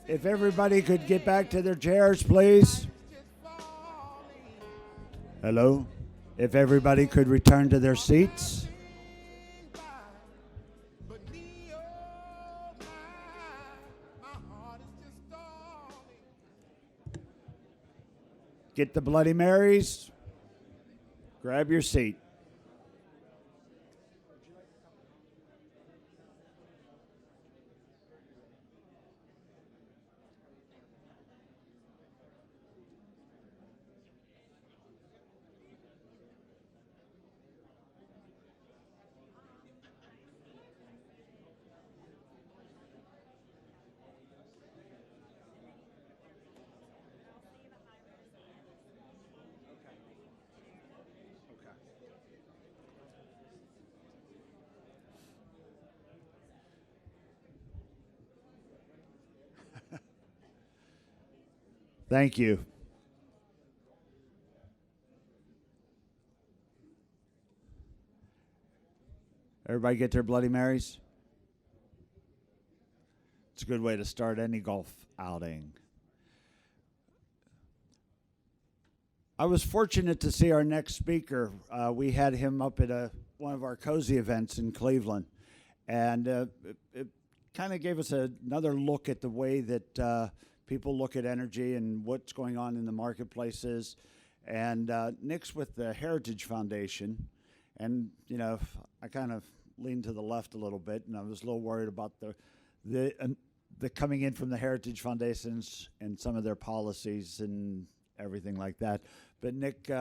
If everybody could get back to their chairs, please. Hello? If everybody could return to their seats. Get the Bloody Marys. Grab your seat. Thank you. Everybody get their Bloody Marys? It's a good way to start any golf outing. I was fortunate to see our next speaker. We had him up at one of our cozy events in Cleveland, and it kind of gave us another look at the way that people look at energy and what's going on in the marketplaces. And Nick's with the Heritage Foundation, and I kind of leaned to the left a little bit, and I was a little worried about the coming in from the Heritage Foundations and some of their policies and everything like that. But Nick,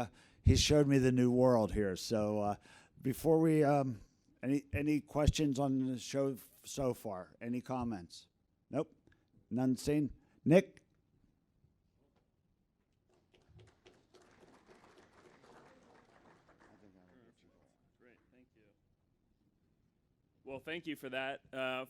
he showed me the new world here. So before we, any questions on the show so far? Any comments? Nope, none seen. Nick? Great, thank you. Well, thank you for that.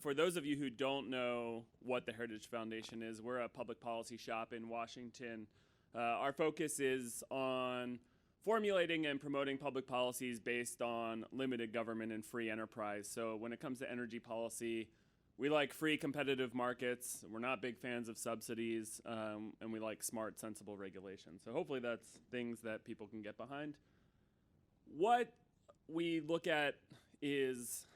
For those of you who don't know what the Heritage Foundation is, we're a public policy shop in Washington. Our focus is on formulating and promoting public policies based on limited government and free enterprise. So when it comes to energy policy, we like free competitive markets. We're not big fans of subsidies, and we like smart, sensible regulation. So hopefully that's things that people can get behind. What we look at is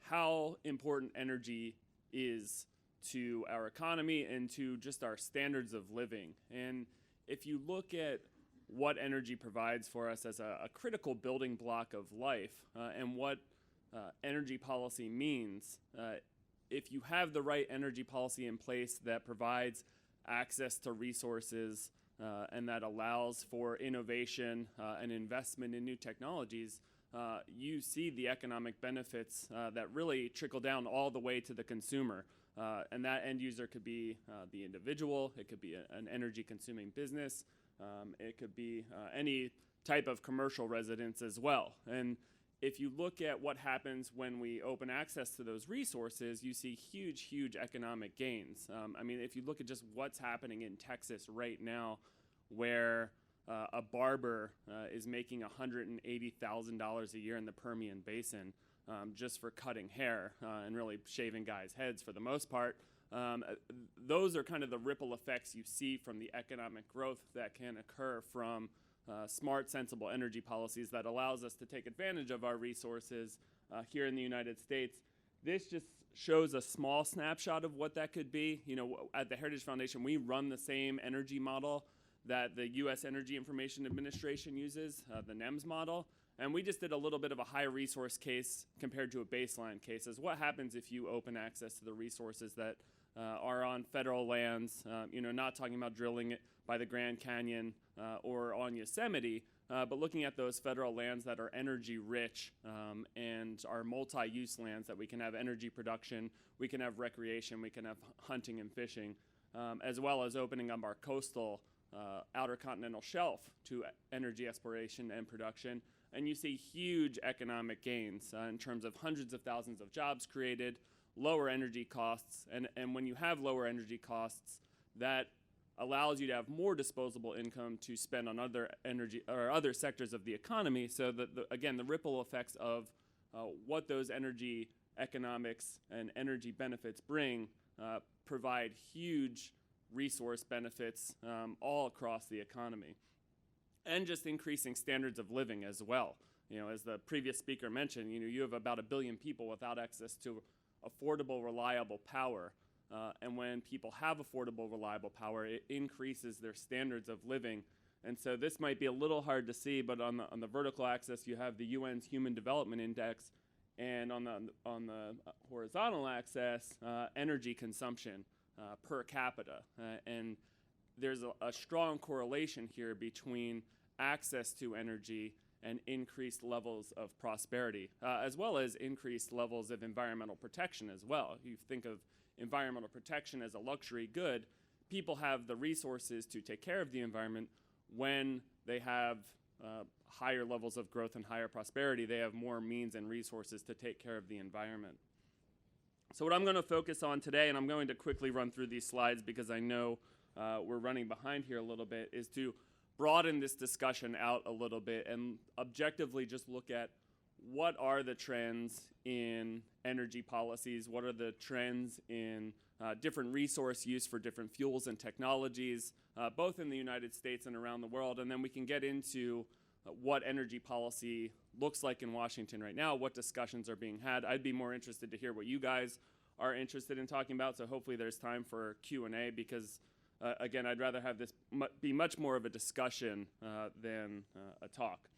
how important energy is to our economy and to just our standards of living. And if you look at what energy provides for us as a critical building block of life and what energy policy means, if you have the right energy policy in place that provides access to resources and that allows for innovation and investment in new technologies, you see the economic benefits that really trickle down all the way to the consumer. And that end user could be the individual, it could be an energy consuming business, it could be any type of commercial residence as well. And if you look at what happens when we open access to those resources, you see huge, huge economic gains. I mean, if you look at just what's happening in Texas right now, where a barber is making $180,000 a year in the Permian Basin just for cutting hair and really shaving guys' heads for the most part. Those are kind of the ripple effects you see from the economic growth that can occur from smart, sensible energy policies that allows us to take advantage of our resources here in the United States. This just shows a small snapshot of what that could be. At the Heritage Foundation, we run the same energy model that the U.S. Energy Information Administration uses, the NEMS model. And we just did a little bit of a high resource case compared to a baseline case. As what happens if you open access to the resources that are on federal lands, not talking about drilling it by the Grand Canyon or on Yosemite, but looking at those federal lands that are energy rich and are multi-use lands that we can have energy production, we can have recreation, we can have hunting and fishing, as well as opening up our coastal outer continental shelf to energy exploration and production. And you see huge economic gains in terms of hundreds of thousands of jobs created, lower energy costs, and when you have lower energy costs, that allows you to have more disposable income to spend on other energy or other sectors of the economy. So that again, the ripple effects of what those energy economics and energy benefits bring provide huge resource benefits all across the economy. And just increasing standards of living as well. As the previous speaker mentioned, you have about 1 billion people without access to affordable, reliable power. And when people have affordable, reliable power, it increases their standards of living. And so this might be a little hard to see, but on the vertical axis, you have the UN's Human Development Index, and on the horizontal axis, energy consumption per capita. And there's a strong correlation here between access to energy and increased levels of prosperity, as well as increased levels of environmental protection as well. You think of environmental protection as a luxury good. People have the resources to take care of the environment when they have higher levels of growth and higher prosperity. They have more means and resources to take care of the environment. So what I'm going to focus on today, and I'm going to quickly run through these slides because I know we're running behind here a little bit, is to broaden this discussion out a little bit and objectively just look at what are the trends in energy policies, what are the trends in different resource use for different fuels and technologies, both in the United States and around the world, and then we can get into what energy policy looks like in Washington right now, what discussions are being had. I'd be more interested to hear what you guys are interested in talking about, so hopefully there's time for Q&A because again, I'd rather have this be much more of a discussion than a talk.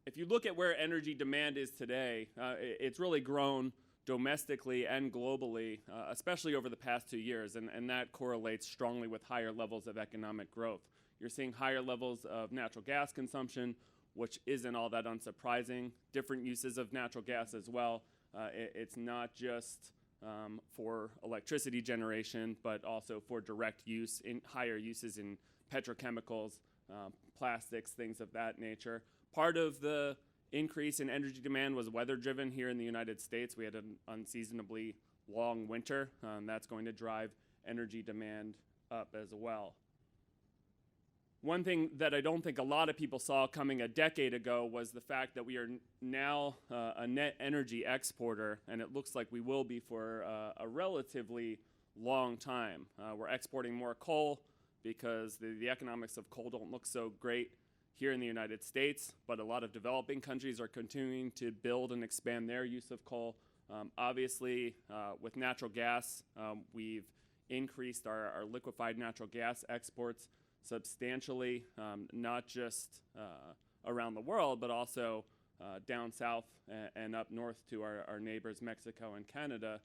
If you look at where energy demand is today, it's really grown domestically and globally, especially over the past 2 years, and that correlates strongly with higher levels of economic growth. You're seeing higher levels of natural gas consumption, which isn't all that unsurprising. Different uses of natural gas as well. It's not just for electricity generation, but also for direct use in higher uses in petrochemicals, plastics, things of that nature. Part of the increase in energy demand was weather-driven here in the United States. We had an unseasonably long winter. That's going to drive energy demand up as well. One thing that I don't think a lot of people saw coming a decade ago was the fact that we are now a net energy exporter, and it looks like we will be for a relatively long time. We're exporting more coal because the economics of coal don't look so great here in the United States, but a lot of developing countries are continuing to build and expand their use of coal. Obviously, with natural gas, we've increased our liquefied natural gas exports substantially, not just around the world, but also down south and up north to our neighbors, Mexico and Canada.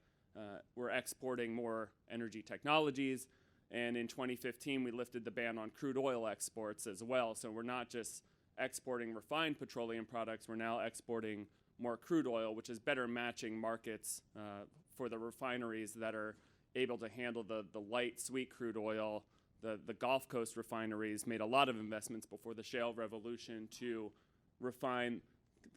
We're exporting more energy technologies, and in 2015, we lifted the ban on crude oil exports as well. So we're not just exporting refined petroleum products, we're now exporting more crude oil, which is better matching markets for the refineries that are able to handle the light, sweet crude oil. The Gulf Coast refineries made a lot of investments before the shale revolution to refine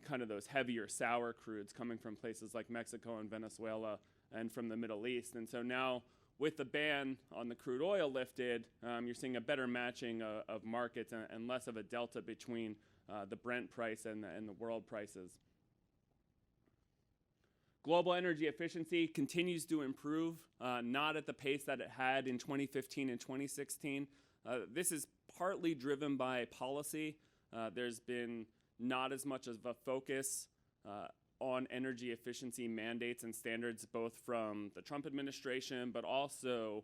kind of those heavier sour crudes coming from places like Mexico and Venezuela and from the Middle East. And so now with the ban on the crude oil lifted, you're seeing a better matching of markets and less of a delta between the Brent price and the world prices. Global energy efficiency continues to improve, not at the pace that it had in 2015 and 2016. This is partly driven by policy. There's been not as much of a focus on energy efficiency mandates and standards, both from the Trump administration, but also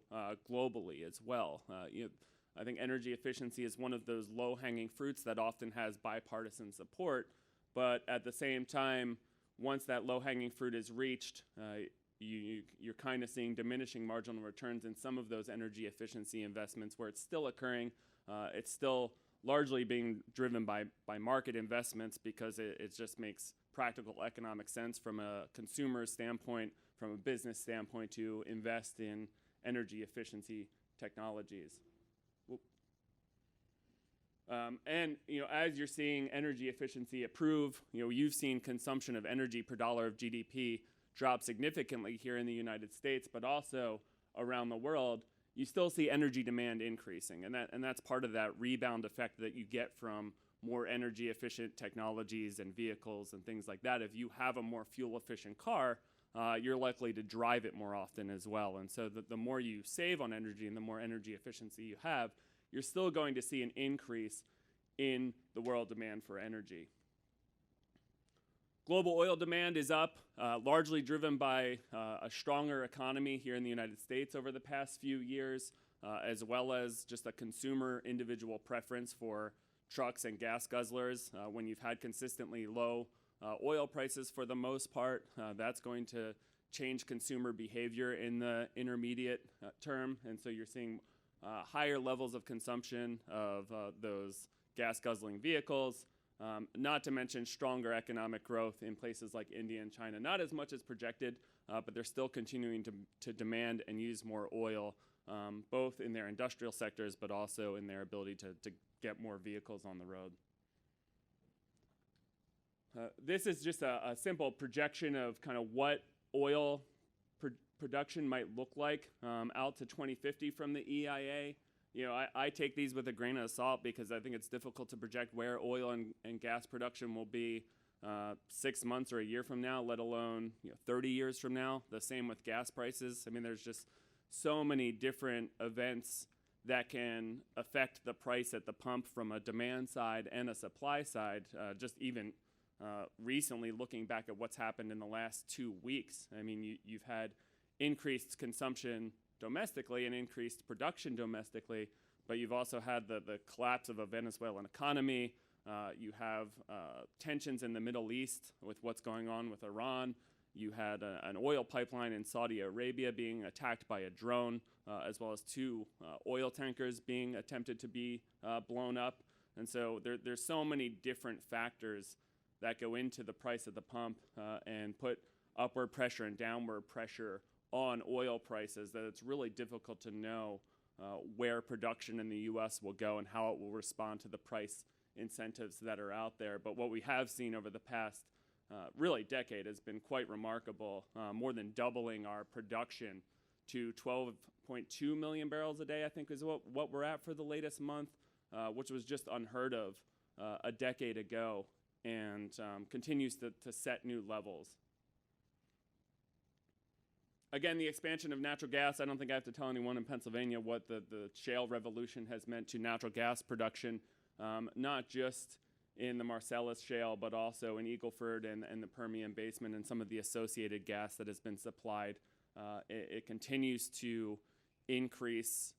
globally as well. I think energy efficiency is one of those low-hanging fruits that often has bipartisan support, but at the same time, once that low-hanging fruit is reached, you're kind of seeing diminishing marginal returns in some of those energy efficiency investments where it's still occurring. It's still largely being driven by market investments because it just makes practical economic sense from a consumer standpoint, from a business standpoint, to invest in energy efficiency technologies. And as you're seeing energy efficiency improve, you've seen consumption of energy per dollar of GDP drop significantly here in the United States, but also around the world. You still see energy demand increasing, and that's part of that rebound effect that you get from more energy efficient technologies and vehicles and things like that. If you have a more fuel efficient car, you're likely to drive it more often as well. And so the more you save on energy and the more energy efficiency you have, you're still going to see an increase in the world demand for energy. Global oil demand is up, largely driven by a stronger economy here in the United States over the past few years, as well as just a consumer individual preference for trucks and gas guzzlers. When you've had consistently low oil prices for the most part, that's going to change consumer behavior in the intermediate term. And so you're seeing higher levels of consumption of those gas guzzling vehicles. Not to mention stronger economic growth in places like India and China. Not as much as projected, but they're still continuing to demand and use more oil, both in their industrial sectors, but also in their ability to get more vehicles on the road. This is just a simple projection of kind of what oil production might look like out to 2050 from the EIA. You know, I take these with a grain of salt because I think it's difficult to project where oil and gas production will be 6 months or a year from now, let alone 30 years from now. The same with gas prices. I mean, there's just so many different events that can affect the price at the pump from a demand side and a supply side. Just even recently looking back at what's happened in the last 2 weeks. I mean, you've had increased consumption domestically and increased production domestically, but you've also had the collapse of a Venezuelan economy. You have tensions in the Middle East with what's going on with Iran. You had an oil pipeline in Saudi Arabia being attacked by a drone, as well as 2 oil tankers being attempted to be blown up. And so there's so many different factors that go into the price at the pump and put upward pressure and downward pressure on oil prices that it's really difficult to know where production in the U.S. will go and how it will respond to the price incentives that are out there. But what we have seen over the past really decade has been quite remarkable, more than doubling our production to 12.2 million barrels a day, I think is what we're at for the latest month, which was just unheard of a decade ago and continues to set new levels. Again, the expansion of natural gas, I don't think I have to tell anyone in Pennsylvania what the shale revolution has meant to natural gas production, not just in the Marcellus Shale, but also in Eagle Ford and the Permian Basin and some of the associated gas that has been supplied. It continues to increase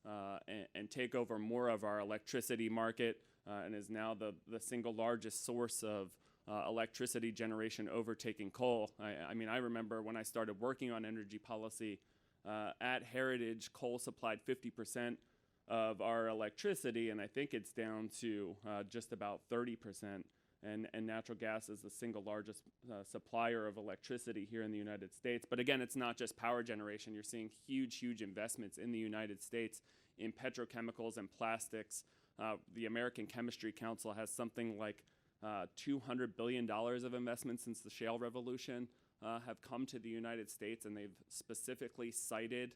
and take over more of our electricity market and is now the single largest source of electricity generation, overtaking coal. I mean, I remember when I started working on energy policy at Heritage, coal supplied 50% of our electricity, and I think it's down to just about 30%. And natural gas is the single largest supplier of electricity here in the United States. But again, it's not just power generation. You're seeing huge investments in the United States in petrochemicals and plastics. The American Chemistry Council has something like $200 billion of investment since the shale revolution have come to the United States, and they've specifically cited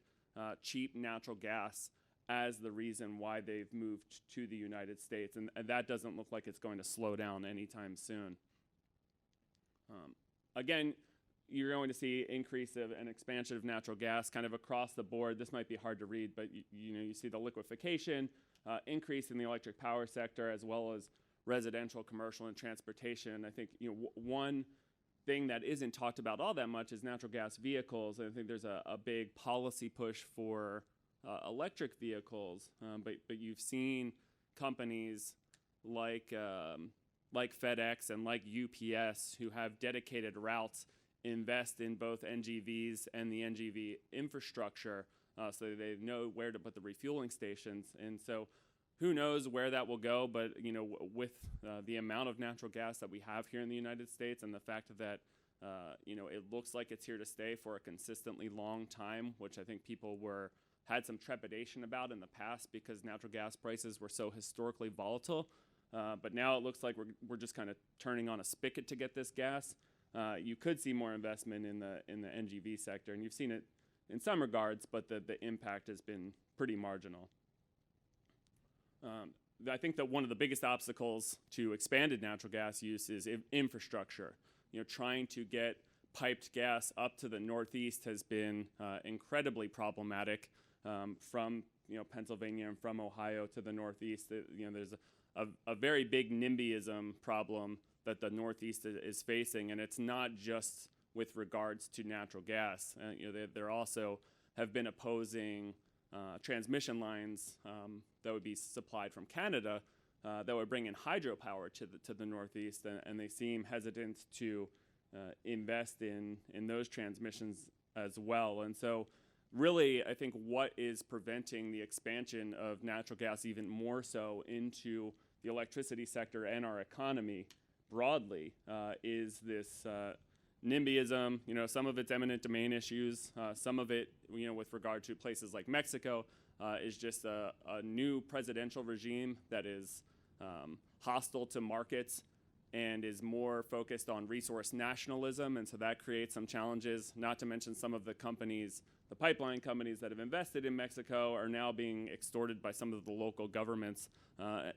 cheap natural gas as the reason why they've moved to the United States, and that doesn't look like it's going to slow down anytime soon. Again, you're going to see increase of an expansion of natural gas kind of across the board. This might be hard to read, but you see the liquefaction, increase in the electric power sector, as well as residential, commercial, and transportation. I think one thing that isn't talked about all that much is natural gas vehicles. I think there's a big policy push for electric vehicles, but you've seen companies like FedEx and like UPS, who have dedicated routes, invest in both NGVs and the NGV infrastructure, so they know where to put the refueling stations. And so who knows where that will go, but with the amount of natural gas that we have here in the United States and the fact that it looks like it's here to stay for a consistently long time, which I think people had some trepidation about in the past because natural gas prices were so historically volatile. But now it looks like we're just kind of turning on a spigot to get this gas. You could see more investment in the NGV sector, and you've seen it in some regards, but the impact has been pretty marginal. I think that one of the biggest obstacles to expanded natural gas use is infrastructure. Trying to get piped gas up to the Northeast has been incredibly problematic. From Pennsylvania and from Ohio to the Northeast, there's a very big NIMBYism problem that the Northeast is facing, and it's not just with regards to natural gas. They also have been opposing transmission lines that would be supplied from Canada that would bring in hydropower to the Northeast, and they seem hesitant to invest in those transmissions as well. And so really, I think what is preventing the expansion of natural gas even more so into the electricity sector and our economy broadly is this NIMBYism. Some of it's eminent domain issues. Some of it, with regard to places like Mexico, is just a new presidential regime that is hostile to markets and is more focused on resource nationalism, and so that creates some challenges, not to mention some of the companies, the pipeline companies that have invested in Mexico are now being extorted by some of the local governments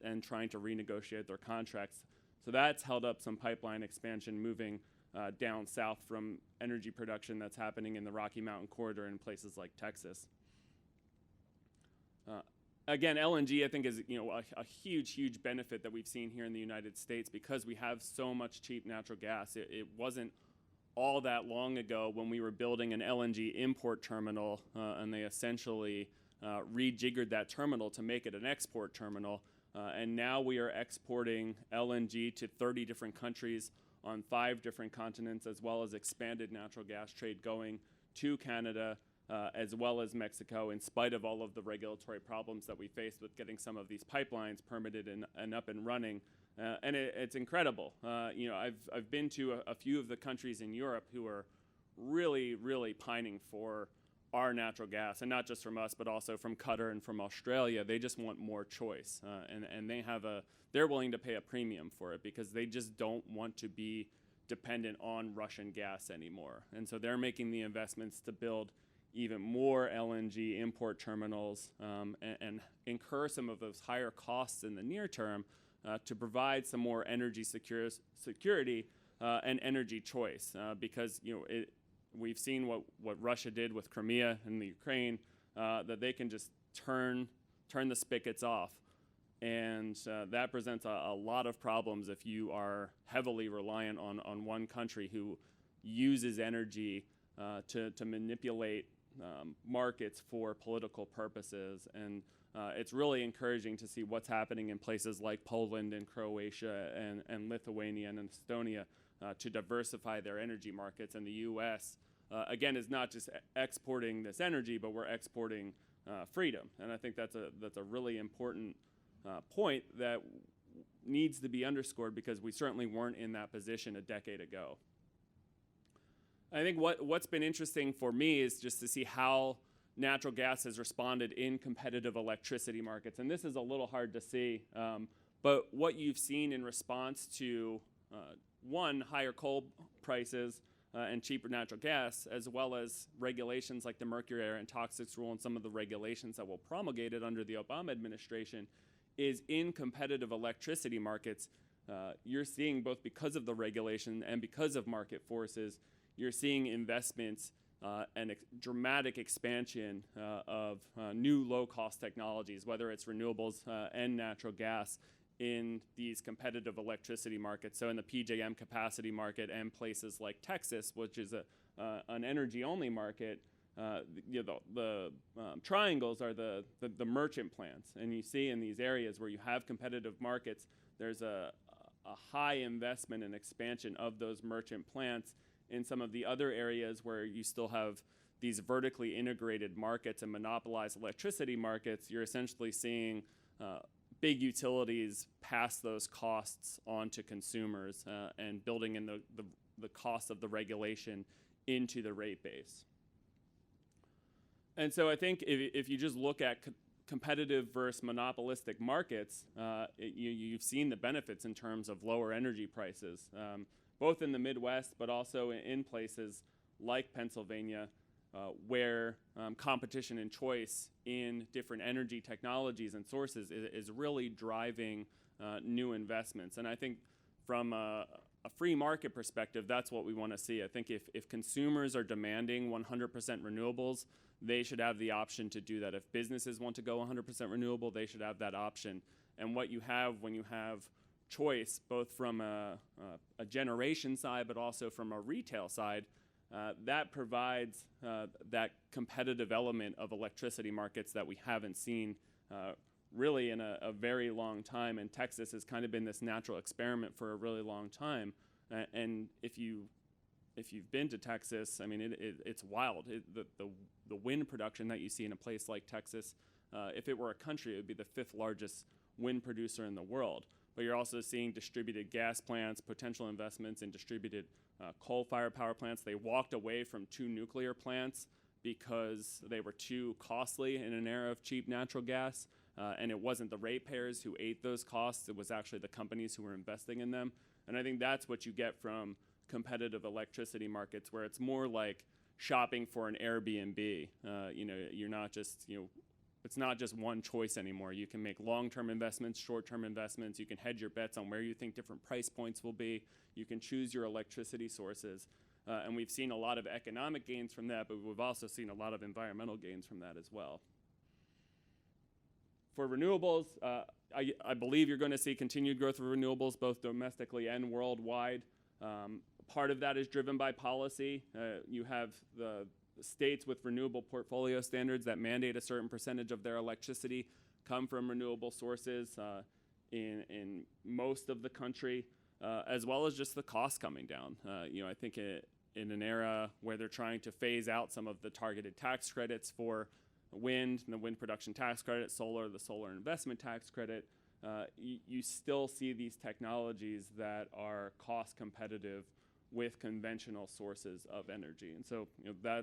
and trying to renegotiate their contracts. So that's held up some pipeline expansion moving down south from energy production that's happening in the Rocky Mountain corridor in places like Texas. Again, LNG, I think, is a huge benefit that we've seen here in the United States because we have so much cheap natural gas. It wasn't all that long ago when we were building an LNG import terminal, and they essentially rejiggered that terminal to make it an export terminal. And now we are exporting LNG to 30 different countries on 5 different continents, as well as expanded natural gas trade going to Canada, as well as Mexico, in spite of all of the regulatory problems that we faced with getting some of these pipelines permitted and up and running. And it's incredible. I've been to a few of the countries in Europe who are really pining for our natural gas, and not just from us, but also from Qatar and from Australia. They just want more choice, and they're willing to pay a premium for it because they just don't want to be dependent on Russian gas anymore. And so they're making the investments to build even more LNG import terminals and incur some of those higher costs in the near term to provide some more energy security and energy choice. Because we've seen what Russia did with Crimea and the Ukraine, that they can just turn the spigots off. And that presents a lot of problems if you are heavily reliant on one country who uses energy to manipulate markets for political purposes. And it's really encouraging to see what's happening in places like Poland and Croatia and Lithuania and Estonia to diversify their energy markets. And the U.S., again, is not just exporting this energy, but we're exporting freedom. And I think that's a really important point that needs to be underscored because we certainly weren't in that position a decade ago. I think what's been interesting for me is just to see how natural gas has responded in competitive electricity markets. And this is a little hard to see, but what you've seen in response to, higher coal prices and cheaper natural gas, as well as regulations like the Mercury Air and Toxics Rule and some of the regulations that were promulgated under the Obama administration, is in competitive electricity markets, you're seeing, both because of the regulation and because of market forces, you're seeing investments and dramatic expansion of new low-cost technologies, whether it's renewables and natural gas, in these competitive electricity markets. So in the PJM capacity market and places like Texas, which is an energy-only market, the triangles are the merchant plants. And you see in these areas where you have competitive markets, there's a high investment and expansion of those merchant plants. In some of the other areas where you still have these vertically integrated markets and monopolized electricity markets, you're essentially seeing big utilities pass those costs on to consumers and building in the cost of the regulation into the rate base. And so I think if you just look at competitive versus monopolistic markets, you've seen the benefits in terms of lower energy prices, both in the Midwest, but also in places like Pennsylvania, where competition and choice in different energy technologies and sources is really driving new investments. And I think from a a free market perspective, that's what we want to see. I think if consumers are demanding 100% renewables, they should have the option to do that. If businesses want to go 100% renewable, they should have that option. And what you have when you have choice, both from a generation side, but also from a retail side, that provides that competitive element of electricity markets that we haven't seen really in a very long time. And Texas has kind of been this natural experiment for a really long time. And if you've been to Texas, I mean, it's wild. The wind production that you see in a place like Texas, if it were a country, it would be the 5th largest wind producer in the world. But you're also seeing distributed gas plants, potential investments in distributed coal-fired power plants. They walked away from 2 nuclear plants because they were too costly in an era of cheap natural gas. And it wasn't the ratepayers who ate those costs. It was actually the companies who were investing in them. And I think that's what you get from competitive electricity markets, where it's more like shopping for an Airbnb. You're not just, it's not just one choice anymore. You can make long-term investments, short-term investments. You can hedge your bets on where you think different price points will be. You can choose your electricity sources. And we've seen a lot of economic gains from that, but we've also seen a lot of environmental gains from that as well. For renewables, I believe you're going to see continued growth of renewables, both domestically and worldwide. Part of that is driven by policy. You have the states with renewable portfolio standards that mandate a certain percentage of their electricity come from renewable sources in most of the country, as well as just the cost coming down. I think in an era where they're trying to phase out some of the targeted tax credits for wind, the wind production tax credit, solar, the solar investment tax credit, you still see these technologies that are cost competitive with conventional sources of energy. And so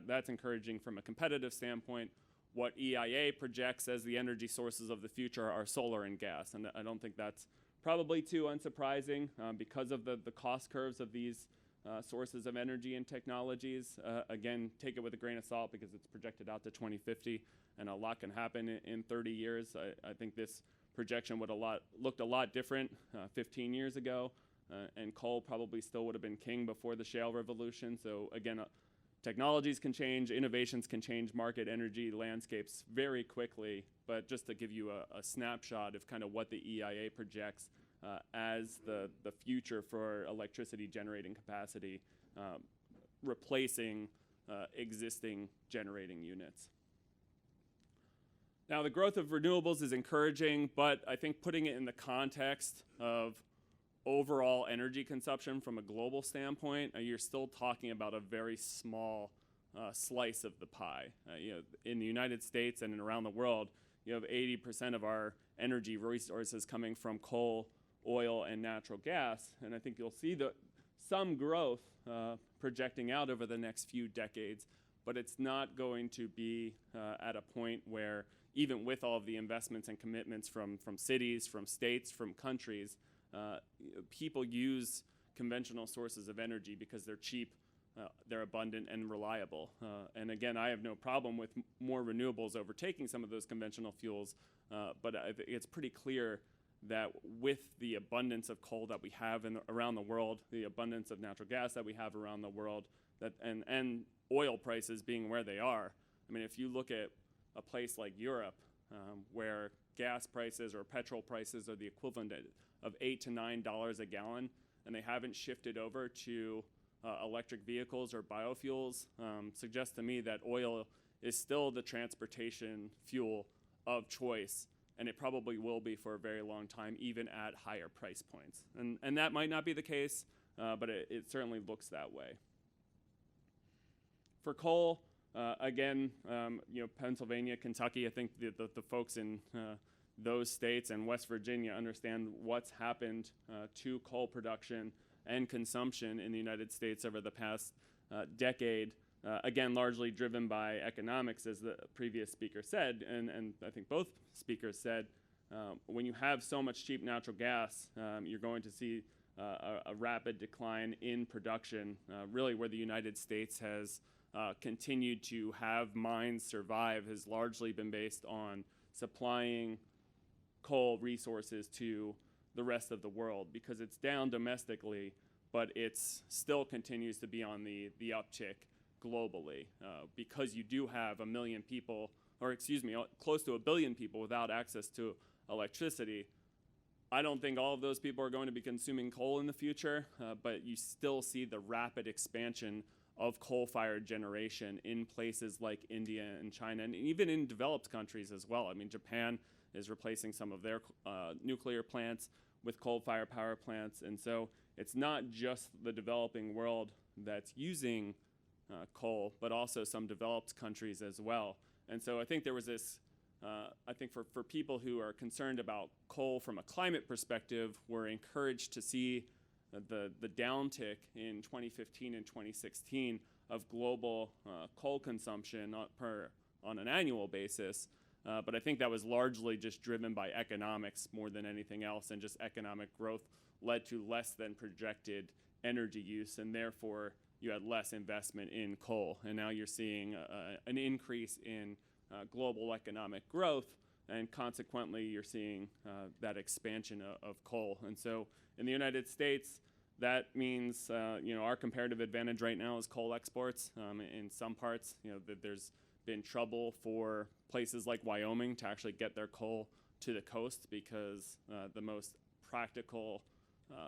that's encouraging from a competitive standpoint. What EIA projects as the energy sources of the future are solar and gas. And I don't think that's probably too unsurprising because of the cost curves of these sources of energy and technologies. Again, take it with a grain of salt because it's projected out to 2050 and a lot can happen in 30 years. I think this projection would looked a lot different 15 years ago. And coal probably still would have been king before the shale revolution. So again, technologies can change, innovations can change market energy landscapes very quickly. But just to give you a snapshot of kind of what the EIA projects as the future for electricity generating capacity, replacing existing generating units. Now, the growth of renewables is encouraging, but I think putting it in the context of overall energy consumption from a global standpoint, you're still talking about a very small slice of the pie. In the United States and around the world, you have 80% of our energy resources coming from coal, oil, and natural gas. And I think you'll see some growth projecting out over the next few decades, but it's not going to be at a point where, even with all of the investments and commitments from cities, from states, from countries, people use conventional sources of energy because they're cheap, they're abundant, and reliable. And again, I have no problem with more renewables overtaking some of those conventional fuels, but it's pretty clear that with the abundance of coal that we have around the world, the abundance of natural gas that we have around the world, and oil prices being where they are, I mean, if you look at a place like Europe, where gas prices or petrol prices are the equivalent of $8 to $9 a gallon, and they haven't shifted over to electric vehicles or biofuels, suggests to me that oil is still the transportation fuel of choice, and it probably will be for a very long time, even at higher price points. And that might not be the case, but it certainly looks that way. For coal, again, Pennsylvania, Kentucky, I think the folks in those states and West Virginia understand what's happened to coal production and consumption in the United States over the past decade, again, largely driven by economics, as the previous speaker said, and I think both speakers said, when you have so much cheap natural gas, you're going to see a rapid decline in production, really where the United States has continued to have mines survive has largely been based on supplying coal resources to the rest of the world, because it's down domestically, but it's still continues to be on the uptick globally because you do have a million people, or excuse me, close to 1 billion people without access to electricity. I don't think all of those people are going to be consuming coal in the future, but you still see the rapid expansion of coal-fired generation in places like India and China, and even in developed countries as well. I mean, Japan is replacing some of their nuclear plants with coal-fired power plants, and so it's not just the developing world that's using coal, but also some developed countries as well. And so I think there was this, I think for people who are concerned about coal from a climate perspective, we're encouraged to see the downtick in 2015 and 2016 of global coal consumption on an annual basis. But I think that was largely just driven by economics more than anything else, and just economic growth led to less than projected energy use, and therefore you had less investment in coal. And now you're seeing an increase in global economic growth, and consequently you're seeing that expansion of coal. And so in the United States, that means our comparative advantage right now is coal exports. In some parts, that there's been trouble for places like Wyoming to actually get their coal to the coast because the most practical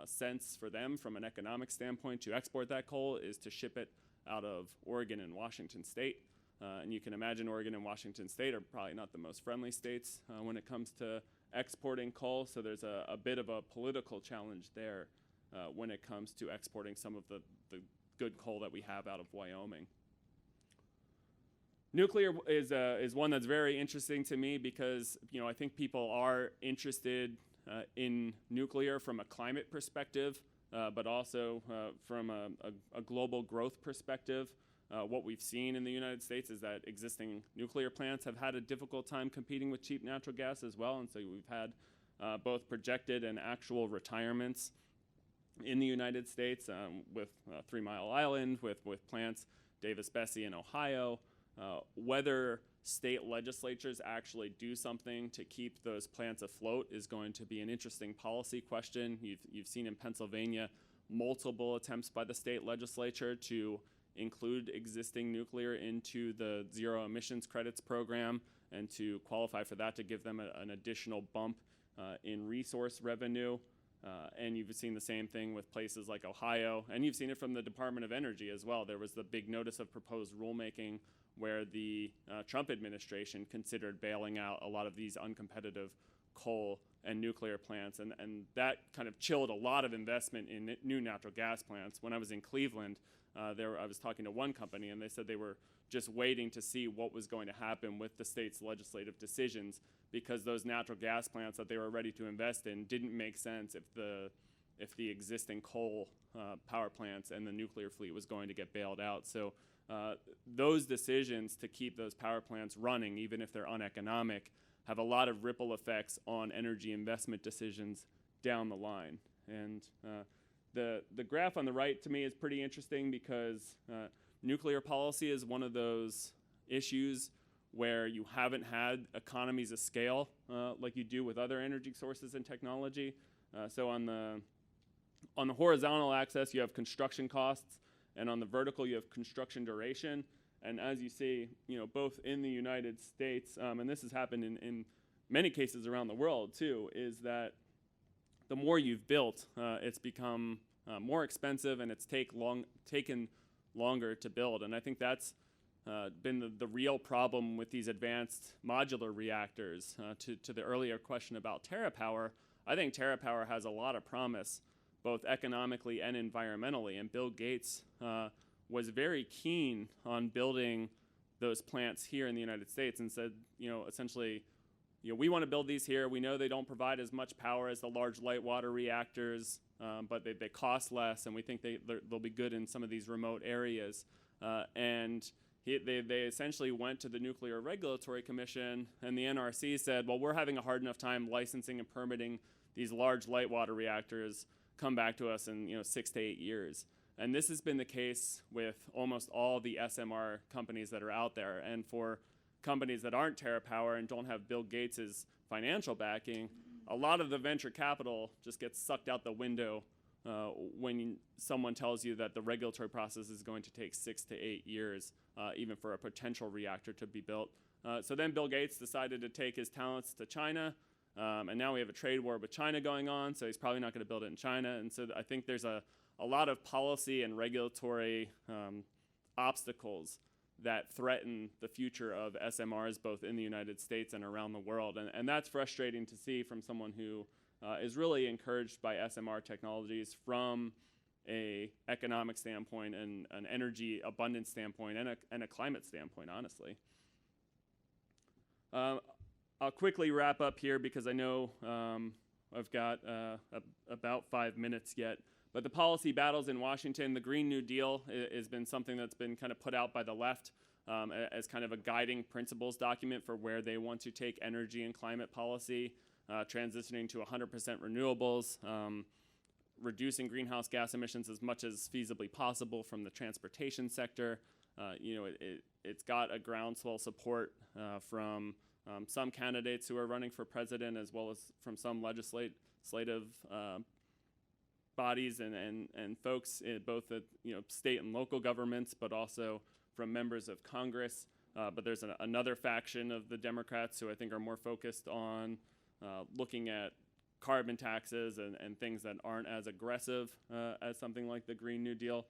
sense for them from an economic standpoint to export that coal is to ship it out of Oregon and Washington State. And you can imagine Oregon and Washington State are probably not the most friendly states when it comes to exporting coal, so there's a bit of a political challenge there when it comes to exporting some of the good coal that we have out of Wyoming. Nuclear is one that's very interesting to me because I think people are interested in nuclear from a climate perspective, but also from a global growth perspective. What we've seen in the United States is that existing nuclear plants have had a difficult time competing with cheap natural gas as well, and so we've had both projected and actual retirements in the United States with 3 Mile Island, with plants Davis-Besse in Ohio. Whether state legislatures actually do something to keep those plants afloat is going to be an interesting policy question. You've seen in Pennsylvania multiple attempts by the state legislature to include existing nuclear into the zero emissions credits program and to qualify for that to give them an additional bump in resource revenue. And you've seen the same thing with places like Ohio, and you've seen it from the Department of Energy as well. There was the big notice of proposed rulemaking where the Trump administration considered bailing out a lot of these uncompetitive coal and nuclear plants, and that kind of chilled a lot of investment in new natural gas plants. When I was in Cleveland, I was talking to one company, and they said they were just waiting to see what was going to happen with the state's legislative decisions, because those natural gas plants that they were ready to invest in didn't make sense if the existing coal power plants and the nuclear fleet was going to get bailed out. So those decisions to keep those power plants running, even if they're uneconomic, have a lot of ripple effects on energy investment decisions down the line. And the graph on the right to me is pretty interesting because nuclear policy is one of those issues where you haven't had economies of scale like you do with other energy sources and technology. So on the horizontal axis, you have construction costs, and on the vertical, you have construction duration. And as you see, both in the United States, and this has happened in many cases around the world too, is that the more you've built, it's become more expensive, and it's taken longer to build. And I think that's been the real problem with these advanced modular reactors. To the earlier question about TerraPower, I think TerraPower has a lot of promise, both economically and environmentally. And Bill Gates was very keen on building those plants here in the United States and said, essentially, we want to build these here. We know they don't provide as much power as the large light water reactors, but they cost less, and we think they'll be good in some of these remote areas. And they essentially went to the Nuclear Regulatory Commission, and the NRC said, well, we're having a hard enough time licensing and permitting these large light water reactors. Come back to us in 6 to 8 years. And this has been the case with almost all the SMR companies that are out there. And for companies that aren't TerraPower and don't have Bill Gates' financial backing, a lot of the venture capital just gets sucked out the window when someone tells you that the regulatory process is going to take 6 to 8 years, even for a potential reactor to be built. So then Bill Gates decided to take his talents to China, and now we have a trade war with China going on, so he's probably not going to build it in China. And so I think there's a lot of policy and regulatory obstacles that threaten the future of SMRs both in the United States and around the world. And that's frustrating to see from someone who is really encouraged by SMR technologies from a economic standpoint and an energy abundance standpoint and a climate standpoint, honestly. I'll quickly wrap up here because I know I've got about 5 minutes yet. But the policy battles in Washington, the Green New Deal has been something that's been kind of put out by the left as kind of a guiding principles document for where they want to take energy and climate policy, transitioning to 100% renewables, reducing greenhouse gas emissions as much as feasibly possible from the transportation sector. It's got a groundswell support from some candidates who are running for president, as well as from some legislative bodies and folks in both at state and local governments, but also from members of Congress. But there's another faction of the Democrats who I think are more focused on looking at carbon taxes and things that aren't as aggressive as something like the Green New Deal.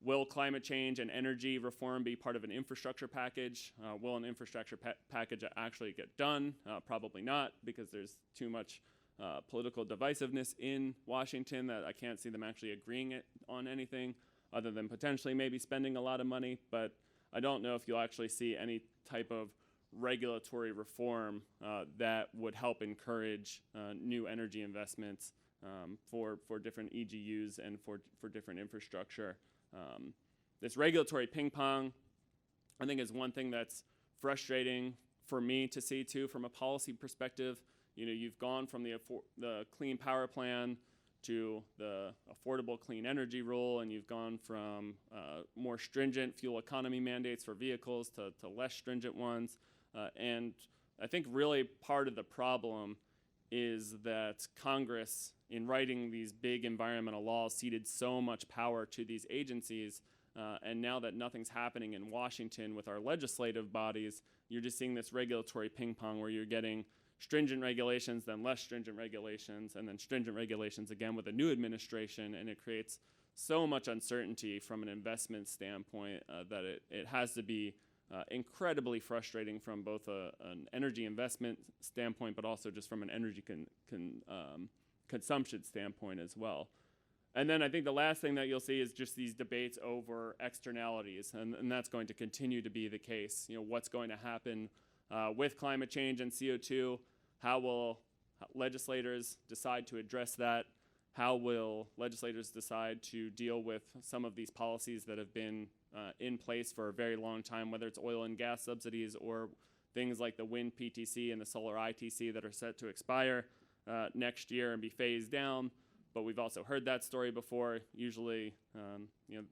Will climate change and energy reform be part of an infrastructure package? Will an infrastructure package actually get done? Probably not, because there's too much political divisiveness in Washington that I can't see them actually agreeing on anything other than potentially maybe spending a lot of money. But I don't know if you'll actually see any type of regulatory reform that would help encourage new energy investments for different EGUs and for different infrastructure. This regulatory ping pong, I think, is one thing that's frustrating for me to see too from a policy perspective. You've gone from the Clean Power Plan to the Affordable Clean Energy Rule, and you've gone from more stringent fuel economy mandates for vehicles to less stringent ones. And I think really part of the problem is that Congress, in writing these big environmental laws, ceded so much power to these agencies. And now that nothing's happening in Washington with our legislative bodies, you're just seeing this regulatory ping pong where you're getting stringent regulations, then less stringent regulations, and then stringent regulations again with a new administration, and it creates so much uncertainty from an investment standpoint that it has to be incredibly frustrating from both an energy investment standpoint, but also just from an energy consumption standpoint as well. And then I think the last thing that you'll see is just these debates over externalities, and that's going to continue to be the case. What's going to happen with climate change and CO2? How will legislators decide to address that? How will legislators decide to deal with some of these policies that have been in place for a very long time, whether it's oil and gas subsidies or things like the wind PTC and the solar ITC that are set to expire next year and be phased down? But we've also heard that story before. Usually,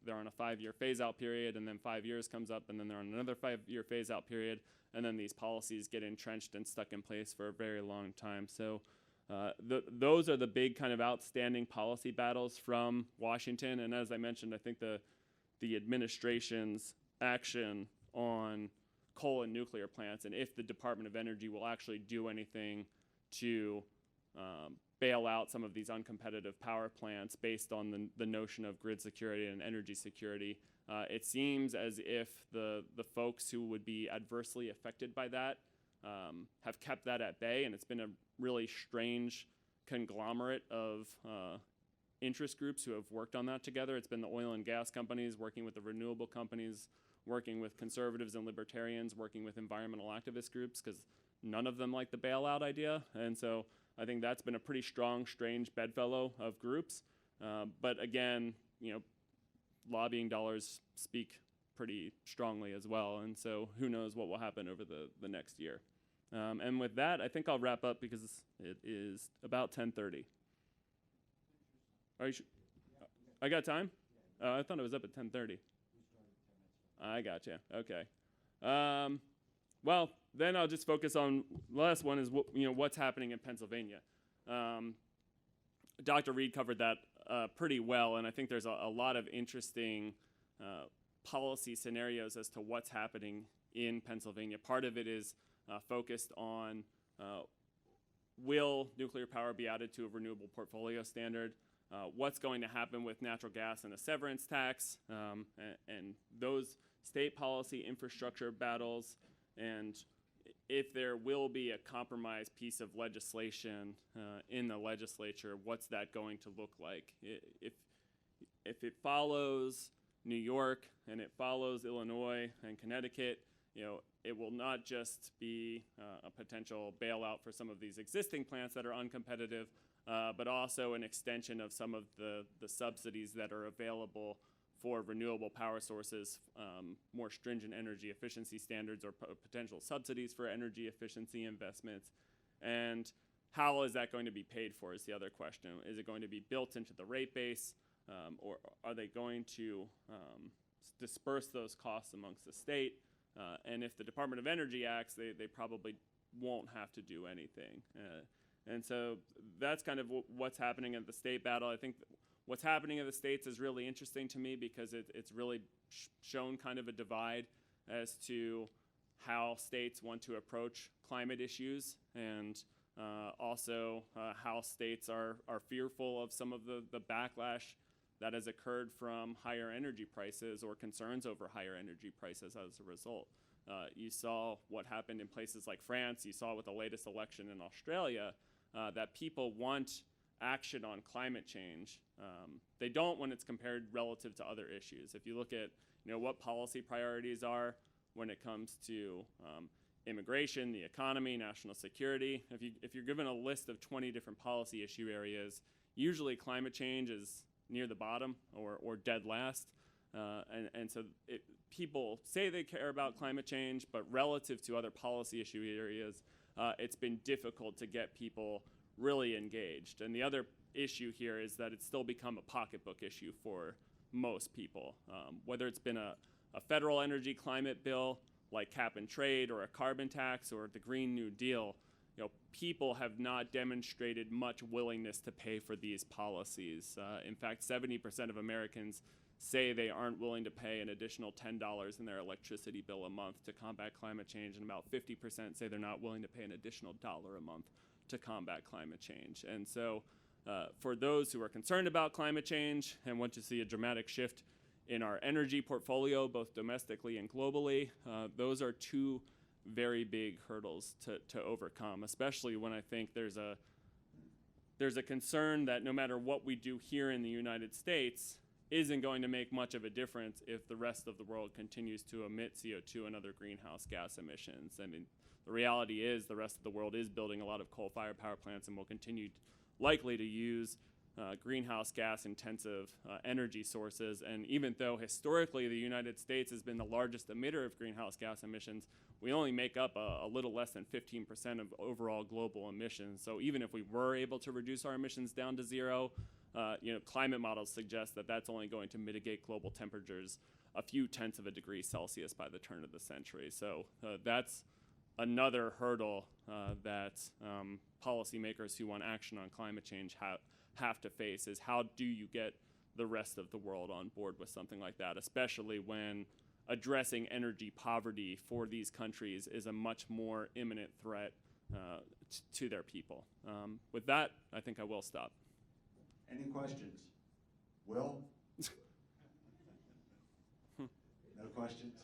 they're on a 5-year phase-out period, and then 5 years comes up, and then they're on another 5-year phase-out period, and then these policies get entrenched and stuck in place for a very long time. So those are the big kind of outstanding policy battles from Washington. And as I mentioned, I think the administration's action on coal and nuclear plants, and if the Department of Energy will actually do anything to bail out some of these uncompetitive power plants based on the notion of grid security and energy security. It seems as if the folks who would be adversely affected by that have kept that at bay, and it's been a really strange conglomerate of interest groups who have worked on that together. It's been the oil and gas companies working with the renewable companies, working with conservatives and libertarians, working with environmental activist groups, because none of them like the bailout idea. And so I think that's been a pretty strong, strange bedfellow of groups. But again, lobbying dollars speak pretty strongly as well. And so who knows what will happen over the next year. And with that, I think I'll wrap up because it is about 10:30. Are you I got time? Oh, I thought it was up at 10:30. I gotcha. Okay. Well, then I'll just focus on the last one is what's happening in Pennsylvania. Dr. Reed covered that pretty well, and I think there's a lot of interesting policy scenarios as to what's happening in Pennsylvania. Part of it is focused on will nuclear power be added to a renewable portfolio standard? What's going to happen with natural gas and a severance tax, and those state policy infrastructure battles, and if there will be a compromise piece of legislation in the legislature, what's that going to look like? If it follows New York and it follows Illinois and Connecticut, it will not just be a potential bailout for some of these existing plants that are uncompetitive, but also an extension of some of the subsidies that are available for renewable power sources, more stringent energy efficiency standards or potential subsidies for energy efficiency investments. And how is that going to be paid for is the other question. Is it going to be built into the rate base, or are they going to disperse those costs amongst the state? And if the Department of Energy acts, they probably won't have to do anything. And so that's kind of what's happening at the state battle. I think what's happening in the states is really interesting to me because it's really shown kind of a divide as to how states want to approach climate issues, and also how states are fearful of some of the backlash that has occurred from higher energy prices or concerns over higher energy prices as a result. You saw what happened in places like France. You saw with the latest election in Australia that people want action on climate change. They don't when it's compared relative to other issues. If you look at what policy priorities are when it comes to immigration, the economy, national security, if you're given a list of 20 different policy issue areas, usually climate change is near the bottom or dead last. And so people say they care about climate change, but relative to other policy issue areas, it's been difficult to get people really engaged. And the other issue here is that it's still become a pocketbook issue for most people. Whether it's been a federal energy climate bill like cap and trade or a carbon tax or the Green New Deal, people have not demonstrated much willingness to pay for these policies. In fact, 70% of Americans say they aren't willing to pay an additional $10 in their electricity bill a month to combat climate change, and about 50% say they're not willing to pay an additional $1 a month to combat climate change. And so for those who are concerned about climate change and want to see a dramatic shift in our energy portfolio, both domestically and globally, those are two very big hurdles to overcome, especially when I think there's a concern that no matter what we do here in the United States isn't going to make much of a difference if the rest of the world continues to emit CO2 and other greenhouse gas emissions. I mean, the reality is the rest of the world is building a lot of coal-fired power plants and will continue likely to use greenhouse gas intensive energy sources. And even though historically the United States has been the largest emitter of greenhouse gas emissions, we only make up a little less than 15% of overall global emissions. So even if we were able to reduce our emissions down to zero, climate models suggest that that's only going to mitigate global temperatures a few tenths of a degree Celsius by the turn of the century. So that's another hurdle that policymakers who want action on climate change have to face, is how do you get the rest of the world on board with something like that, especially when addressing energy poverty for these countries is a much more imminent threat to their people. With that, I think I will stop. Any questions? Will? No questions?